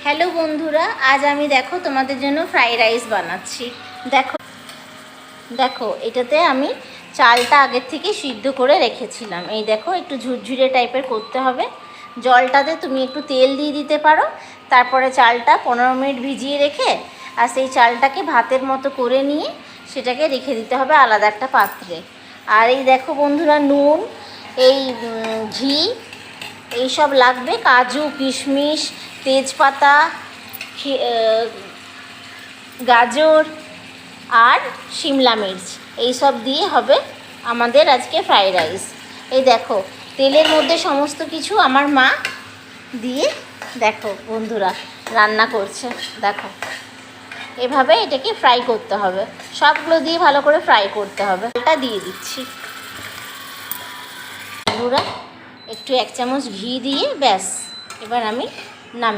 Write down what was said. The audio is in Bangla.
হ্যালো বন্ধুরা, আজ আমি দেখো তোমাদের জন্য ফ্রাইড রাইস বানাচ্ছি। দেখো দেখো এটাতে আমি চালটা আগের থেকে সিদ্ধ করে রেখেছিলাম। এই দেখো একটু ঝুরঝুরে টাইপের করতে হবে। জলটাতে তুমি একটু তেল দিয়ে দিতে পারো, তারপরে চালটা 15 মিনিট ভিজিয়ে রেখে আর সেই চালটাকে ভাতের মতো করে নিয়ে সেটাকে রেখে দিতে হবে আলাদা একটা পাত্রে। আর এই দেখো বন্ধুরা, নুন, এই ঘি, এইসব লাগবে, কাজু, কিশমিশ, তেজপাতা, গাজর আর শিমলা মির্চ, এইসব দিয়ে হবে আমাদের আজকে ফ্রাইড রাইস। এই দেখো তেলের মধ্যে সমস্ত কিছু আমার মা দিয়ে দেখো বন্ধুরা রান্না করছে। দেখো এভাবে এটাকে ফ্রাই করতে হবে, সবগুলো দিয়ে ভালো করে ফ্রাই করতে হবে। এটা দিয়ে দিচ্ছি বন্ধুরা, একটু 1 চামচ ঘি দিয়ে ব্যাস এবার আমি নাম